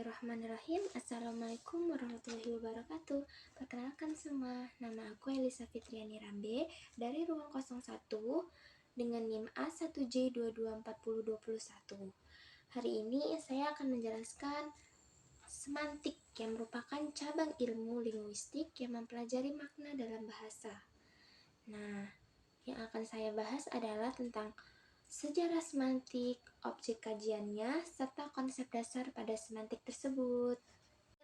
Bismillahirrahmanirrahim. Assalamualaikum warahmatullahi wabarakatuh. Perkenalkan semua, nama aku Elisa Fitriani Rambe dari Ruang 01 dengan NIM A1J224021. Hari ini saya akan menjelaskan semantik yang merupakan cabang ilmu linguistik yang mempelajari makna dalam bahasa. Nah, yang akan saya bahas adalah tentang sejarah semantik, objek kajiannya, serta konsep dasar pada semantik tersebut.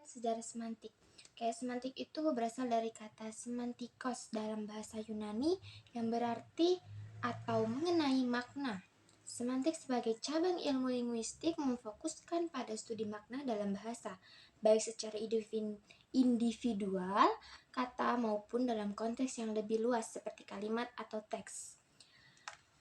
Sejarah semantik. Semantik itu berasal dari kata semantikos dalam bahasa Yunani yang berarti atau mengenai makna. Semantik sebagai cabang ilmu linguistik memfokuskan pada studi makna dalam bahasa, baik secara individual, kata maupun dalam konteks yang lebih luas seperti kalimat atau teks.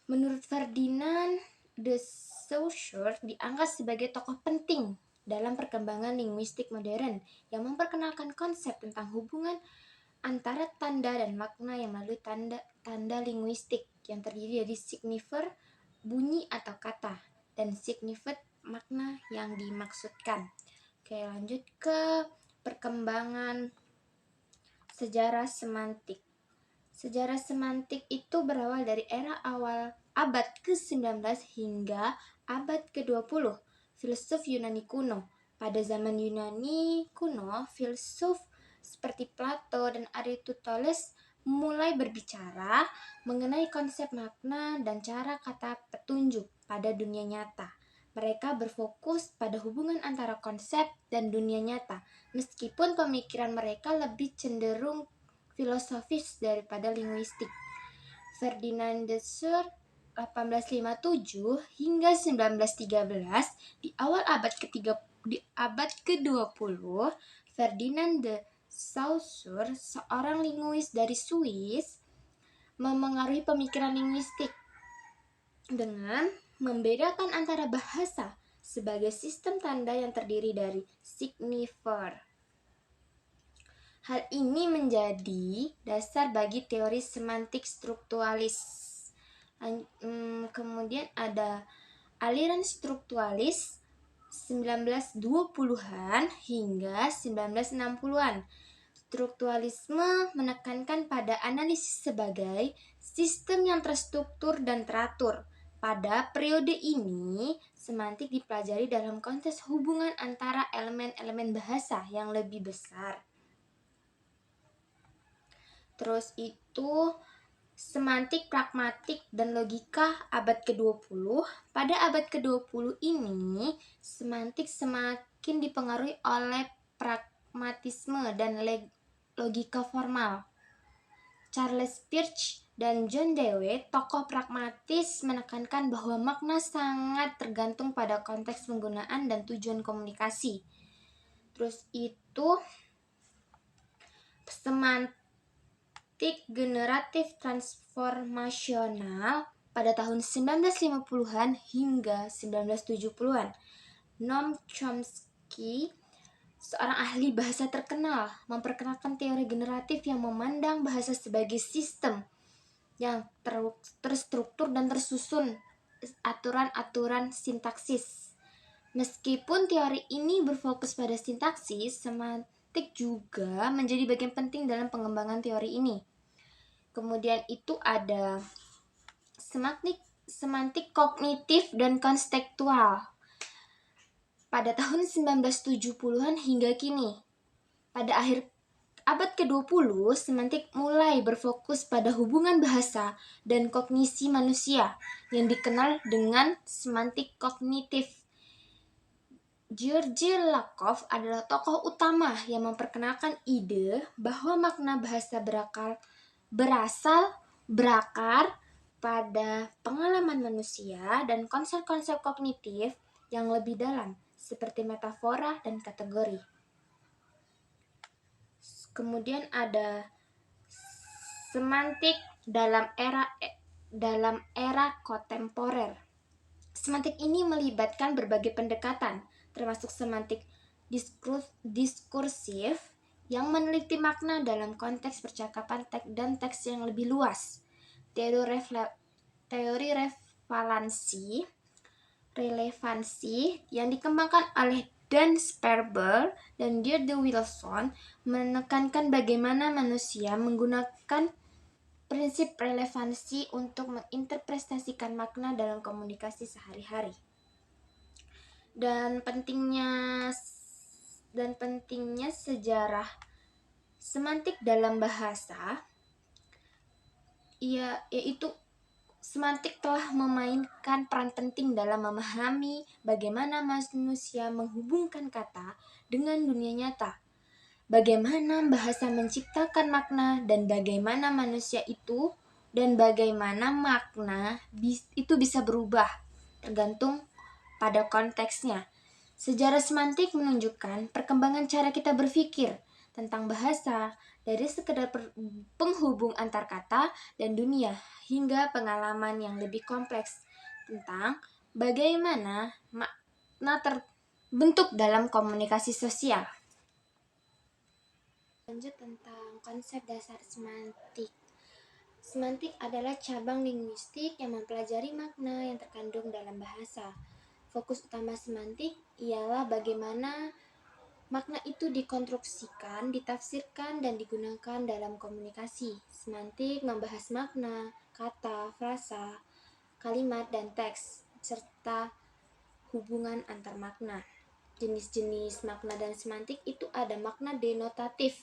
Menurut Ferdinand de Saussure dianggap sebagai tokoh penting dalam perkembangan linguistik modern yang memperkenalkan konsep tentang hubungan antara tanda dan makna yang melalui tanda linguistik yang terdiri dari signifier, bunyi atau kata, dan signified, makna yang dimaksudkan. Oke, lanjut ke perkembangan sejarah semantik. Sejarah semantik itu berawal dari era awal abad ke-19 hingga abad ke-20, filsuf Yunani kuno. Pada zaman Yunani kuno, filsuf seperti Plato dan Aristoteles mulai berbicara mengenai konsep makna dan cara kata petunjuk pada dunia nyata. Mereka berfokus pada hubungan antara konsep dan dunia nyata, meskipun pemikiran mereka lebih cenderung filosofis daripada linguistik. Ferdinand de Saussure 1857 hingga 1913 di abad ke-20, Ferdinand de Saussure, seorang linguis dari Swiss, memengaruhi pemikiran linguistik dengan membedakan antara bahasa sebagai sistem tanda yang terdiri dari signifier. Hal ini menjadi dasar bagi teori semantik struktualis. Kemudian ada aliran struktualis 1920-an hingga 1960-an. Strukturalisme menekankan pada analisis sebagai sistem yang terstruktur dan teratur. Pada periode ini, semantik dipelajari dalam konteks hubungan antara elemen-elemen bahasa yang lebih besar. Terus itu semantik, pragmatik, dan logika abad ke-20. Pada abad ke-20 ini, semantik semakin dipengaruhi oleh pragmatisme dan logika formal. Charles Peirce dan John Dewey, tokoh pragmatis, menekankan bahwa makna sangat tergantung pada konteks penggunaan dan tujuan komunikasi. Terus itu semantik generatif transformasional pada tahun 1950-an hingga 1970-an. Noam Chomsky, seorang ahli bahasa terkenal, memperkenalkan teori generatif yang memandang bahasa sebagai sistem yang terstruktur dan tersusun aturan-aturan sintaksis. Meskipun teori ini berfokus pada sintaksis, semantik juga menjadi bagian penting dalam pengembangan teori ini. Kemudian itu ada semantik kognitif dan konstektual pada tahun 1970-an hingga kini. Pada akhir abad ke-20, semantik mulai berfokus pada hubungan bahasa dan kognisi manusia yang dikenal dengan semantik kognitif. Georgy Lakoff adalah tokoh utama yang memperkenalkan ide bahwa makna bahasa berakar pada pengalaman manusia dan konsep-konsep kognitif yang lebih dalam, seperti metafora dan kategori. Kemudian ada semantik dalam era kontemporer. Semantik ini melibatkan berbagai pendekatan, termasuk semantik diskursif yang meneliti makna dalam konteks percakapan dan teks yang lebih luas. Teori relevansi yang dikembangkan oleh Dan Sperber dan Deirdre Wilson menekankan bagaimana manusia menggunakan prinsip relevansi untuk menginterpretasikan makna dalam komunikasi sehari-hari. Dan pentingnya sejarah semantik dalam bahasa, yaitu semantik telah memainkan peran penting dalam memahami bagaimana manusia menghubungkan kata dengan dunia nyata, bagaimana bahasa menciptakan makna, dan bagaimana makna itu bisa berubah tergantung pada konteksnya. Sejarah semantik menunjukkan perkembangan cara kita berpikir tentang bahasa, dari sekedar penghubung antar kata dan dunia hingga pengalaman yang lebih kompleks tentang bagaimana makna terbentuk dalam komunikasi sosial. Lanjut tentang konsep dasar semantik. Semantik adalah cabang linguistik yang mempelajari makna yang terkandung dalam bahasa. Fokus utama semantik ialah bagaimana makna itu dikonstruksikan, ditafsirkan, dan digunakan dalam komunikasi. Semantik membahas makna, kata, frasa, kalimat, dan teks, serta hubungan antar makna. Jenis-jenis makna dan semantik itu ada makna denotatif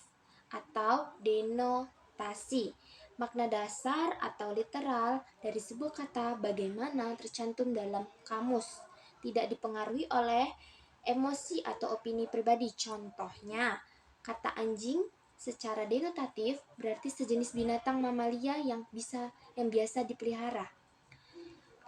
atau denotasi. Makna dasar atau literal dari sebuah kata bagaimana tercantum dalam kamus, tidak dipengaruhi oleh emosi atau opini pribadi. Contohnya, kata anjing secara denotatif berarti sejenis binatang mamalia yang biasa dipelihara.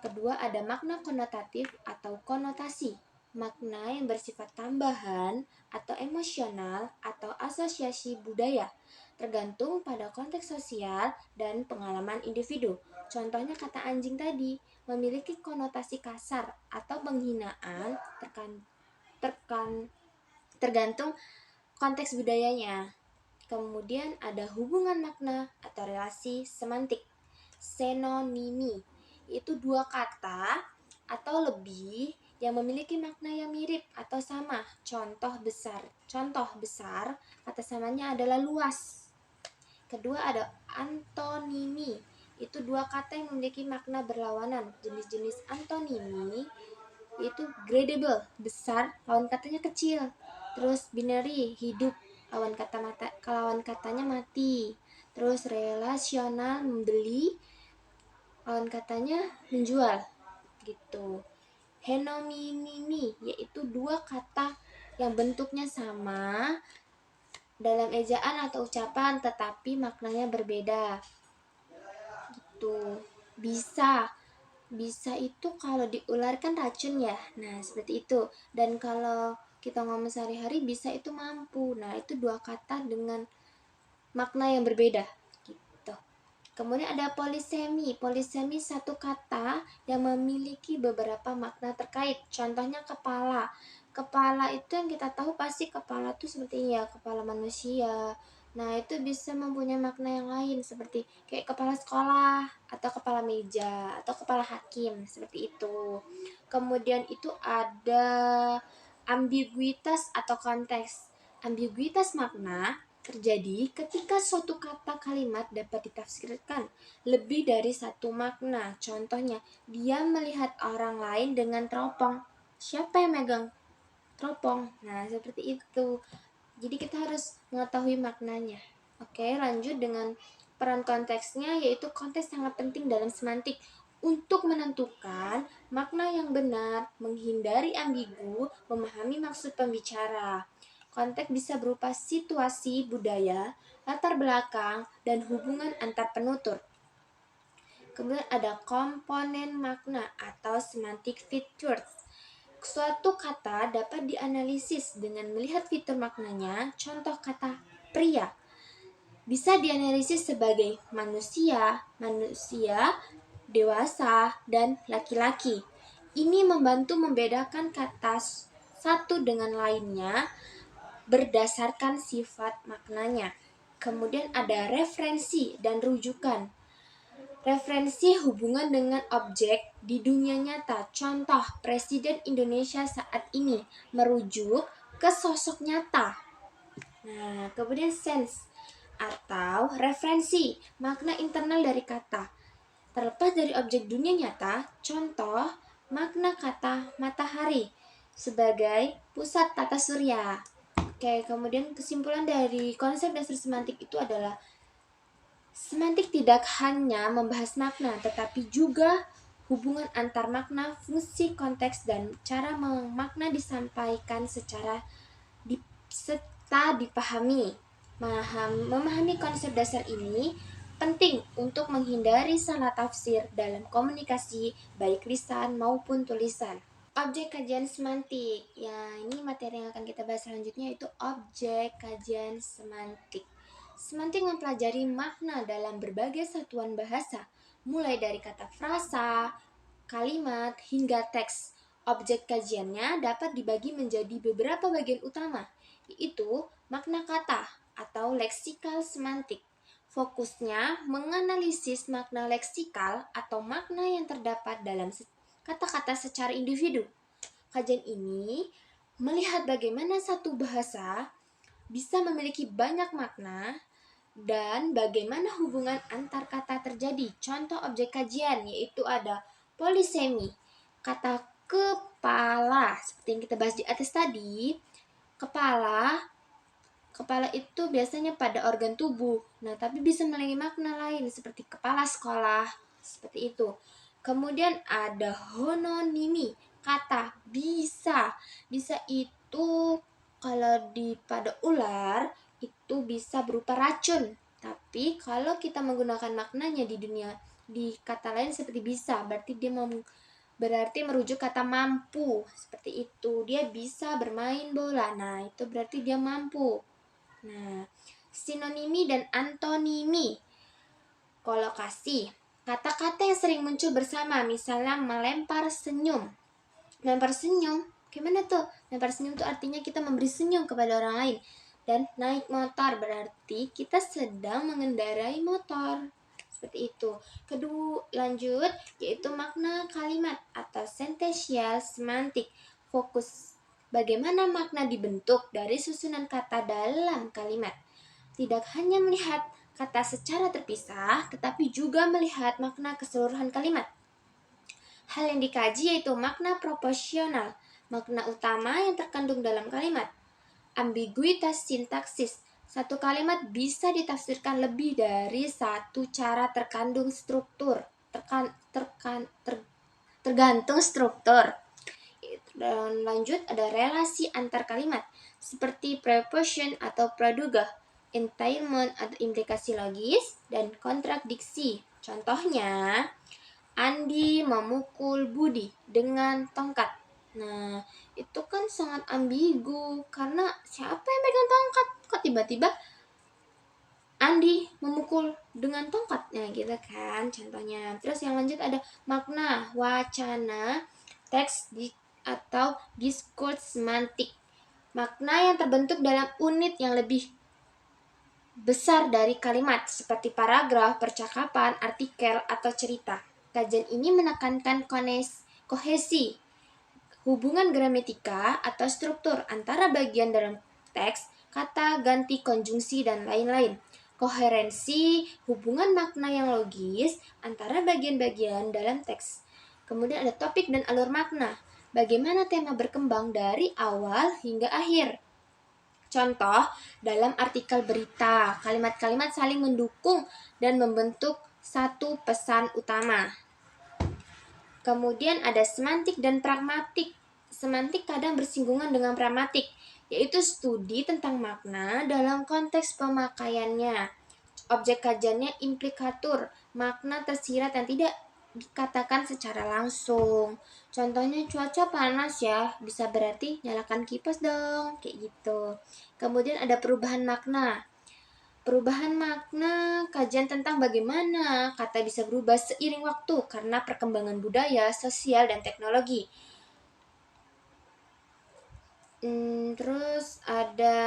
Kedua, ada makna konotatif atau konotasi. Makna yang bersifat tambahan atau emosional atau asosiasi budaya, tergantung pada konteks sosial dan pengalaman individu. Contohnya kata anjing tadi memiliki konotasi kasar atau penghinaan tergantung konteks budayanya. Kemudian ada hubungan makna atau relasi semantik. Synonimi itu dua kata atau lebih yang memiliki makna yang mirip atau sama. Contoh besar kata samanya adalah luas. Kedua ada antonimi, itu dua kata yang memiliki makna berlawanan. Jenis-jenis antonimi itu gradable, besar, lawan katanya kecil. Terus binary, hidup, lawan katanya mati. Terus relasional, membeli, lawan katanya menjual, gitu. Henominimi, yaitu dua kata yang bentuknya sama dalam ejaan atau ucapan tetapi maknanya berbeda, gitu. Bisa itu kalau diular kan racun ya, nah seperti itu. Dan kalau kita ngomong sehari-hari bisa itu mampu, nah itu dua kata dengan makna yang berbeda, gitu. Kemudian ada polisemi. Polisemi satu kata yang memiliki beberapa makna terkait. Contohnya kepala. Kepala itu yang kita tahu pasti kepala itu seperti ya kepala manusia. Nah itu bisa mempunyai makna yang lain seperti kayak kepala sekolah atau kepala meja atau kepala hakim, seperti itu. Kemudian itu ada ambiguitas atau konteks. Ambiguitas makna terjadi ketika suatu kata kalimat dapat ditafsirkan lebih dari satu makna. Contohnya, dia melihat orang lain dengan teropong. Siapa yang megang teropong? Nah, seperti itu. Jadi kita harus mengetahui maknanya. Oke, lanjut dengan peran konteksnya, yaitu konteks sangat penting dalam semantik untuk menentukan makna yang benar, menghindari ambigu, memahami maksud pembicara. Konteks bisa berupa situasi, budaya, latar belakang, dan hubungan antar penutur. Kemudian ada komponen makna atau semantic features. Suatu kata dapat dianalisis dengan melihat fitur maknanya. Contoh kata pria bisa dianalisis sebagai manusia, dewasa, dan laki-laki. Ini membantu membedakan kata satu dengan lainnya berdasarkan sifat maknanya. Kemudian ada referensi dan rujukan. Referensi hubungan dengan objek di dunia nyata. Contoh, Presiden Indonesia saat ini merujuk ke sosok nyata. Nah, kemudian sense atau referensi, makna internal dari kata. Terlepas dari objek dunia nyata, contoh makna kata matahari sebagai pusat tata surya. Oke, kemudian kesimpulan dari konsep dasar semantik itu adalah semantik tidak hanya membahas makna, tetapi juga hubungan antar makna, fungsi, konteks, dan cara makna disampaikan secara serta dipahami. Memahami konsep dasar ini penting untuk menghindari salah tafsir dalam komunikasi, baik lisan maupun tulisan. Objek kajian semantik. Ya, ini materi yang akan kita bahas selanjutnya yaitu objek kajian semantik. Semantik mempelajari makna dalam berbagai satuan bahasa, mulai dari kata frasa, kalimat, hingga teks. Objek kajiannya dapat dibagi menjadi beberapa bagian utama, yaitu makna kata atau leksikal semantik. Fokusnya menganalisis makna leksikal atau makna yang terdapat dalam kata-kata secara individu. Kajian ini melihat bagaimana satu bahasa bisa memiliki banyak makna dan bagaimana hubungan antar kata terjadi. Contoh objek kajian yaitu ada polisemi, kata kepala, seperti yang kita bahas di atas tadi. Kepala itu biasanya pada organ tubuh. Nah, tapi bisa memiliki makna lain seperti kepala sekolah, seperti itu. Kemudian ada hononimi, kata bisa. Bisa itu kalau pada ular itu bisa berupa racun. Tapi kalau kita menggunakan maknanya di kata lain seperti bisa, berarti merujuk kata mampu, seperti itu. Dia bisa bermain bola. Nah, itu berarti dia mampu. Nah, sinonimi dan antonimi. Kolokasi. Kata-kata yang sering muncul bersama, misalnya melempar senyum. Melempar senyum, gimana tuh? Melempar senyum itu artinya kita memberi senyum kepada orang lain. Dan naik motor berarti kita sedang mengendarai motor. Seperti itu. Kedua, lanjut, yaitu makna kalimat atau sentential semantik. Fokus bagaimana makna dibentuk dari susunan kata dalam kalimat. Tidak hanya melihat kata secara terpisah, tetapi juga melihat makna keseluruhan kalimat. Hal yang dikaji yaitu makna proporsional, makna utama yang terkandung dalam kalimat. Ambiguitas sintaksis. Satu kalimat bisa ditafsirkan lebih dari satu cara tergantung struktur. Dan lanjut ada relasi antar kalimat seperti preposition atau praduga, entailment atau implikasi logis, dan kontradiksi. Contohnya, Andi memukul Budi dengan tongkat. Nah, itu kan sangat ambigu karena siapa yang pegang tongkat? Kok tiba-tiba Andi memukul dengan tongkat? Nah, gitu kan contohnya. Terus yang lanjut ada makna wacana, teks atau diskurs semantik. Makna yang terbentuk dalam unit yang lebih besar dari kalimat, seperti paragraf, percakapan, artikel, atau cerita. Kajian ini menekankan kohesi, hubungan gramatika atau struktur antara bagian dalam teks, kata, ganti, konjungsi, dan lain-lain. Koherensi, hubungan makna yang logis antara bagian-bagian dalam teks. Kemudian ada topik dan alur makna. Bagaimana tema berkembang dari awal hingga akhir. Contoh, dalam artikel berita, kalimat-kalimat saling mendukung dan membentuk satu pesan utama. Kemudian ada semantik dan pragmatik. Semantik kadang bersinggungan dengan pragmatik, yaitu studi tentang makna dalam konteks pemakaiannya. Objek kajiannya implikatur, makna tersirat yang tidak dikatakan secara langsung. Contohnya cuaca panas ya, bisa berarti nyalakan kipas dong, kayak gitu. Kemudian ada perubahan makna. Perubahan makna, kajian tentang bagaimana kata bisa berubah seiring waktu karena perkembangan budaya, sosial, dan teknologi. Terus ada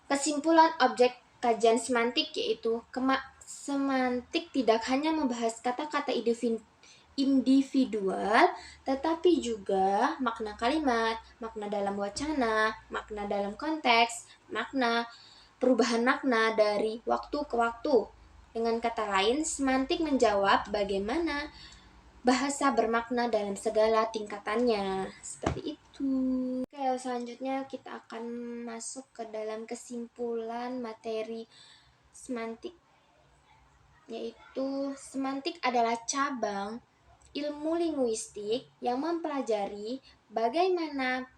kesimpulan objek kajian semantik yaitu Semantik tidak hanya membahas kata-kata individual, tetapi juga makna kalimat, makna dalam wacana, makna dalam konteks, makna perubahan makna dari waktu ke waktu. Dengan kata lain, semantik menjawab bagaimana bahasa bermakna dalam segala tingkatannya. Seperti itu. Oke, selanjutnya kita akan masuk ke dalam kesimpulan materi semantik, yaitu semantik adalah cabang ilmu linguistik yang mempelajari bagaimana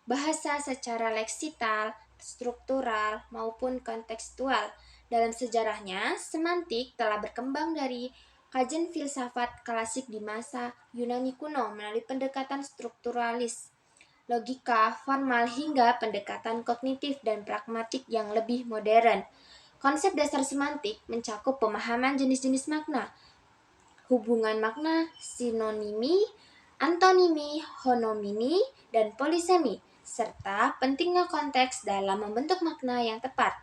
bahasa secara leksikal, struktural, maupun kontekstual. Dalam sejarahnya, semantik telah berkembang dari kajian filsafat klasik di masa Yunani kuno melalui pendekatan strukturalis, logika formal hingga pendekatan kognitif dan pragmatik yang lebih modern. Konsep dasar semantik mencakup pemahaman jenis-jenis makna, hubungan makna, sinonimi, antonimi, hononimi, dan polisemi, serta pentingnya konteks dalam membentuk makna yang tepat.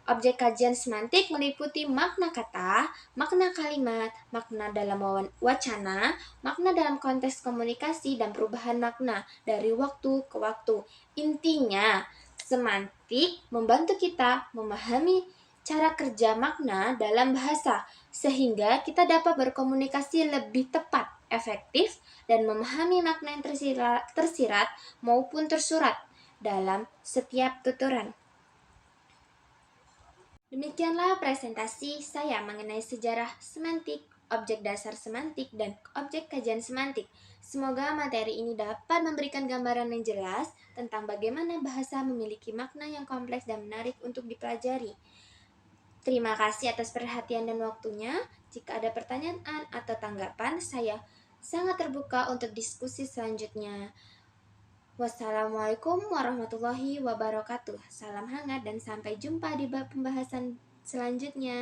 Objek kajian semantik meliputi makna kata, makna kalimat, makna dalam wacana, makna dalam konteks komunikasi, dan perubahan makna dari waktu ke waktu. Intinya, semantik membantu kita memahami cara kerja makna dalam bahasa, sehingga kita dapat berkomunikasi lebih tepat, efektif, dan memahami makna yang tersirat maupun tersurat dalam setiap tuturan. Demikianlah presentasi saya mengenai sejarah semantik, objek dasar semantik, dan objek kajian semantik. Semoga materi ini dapat memberikan gambaran yang jelas tentang bagaimana bahasa memiliki makna yang kompleks dan menarik untuk dipelajari. Terima kasih atas perhatian dan waktunya. Jika ada pertanyaan atau tanggapan, saya sangat terbuka untuk diskusi selanjutnya. Wassalamualaikum warahmatullahi wabarakatuh. Salam hangat dan sampai jumpa di bab pembahasan selanjutnya.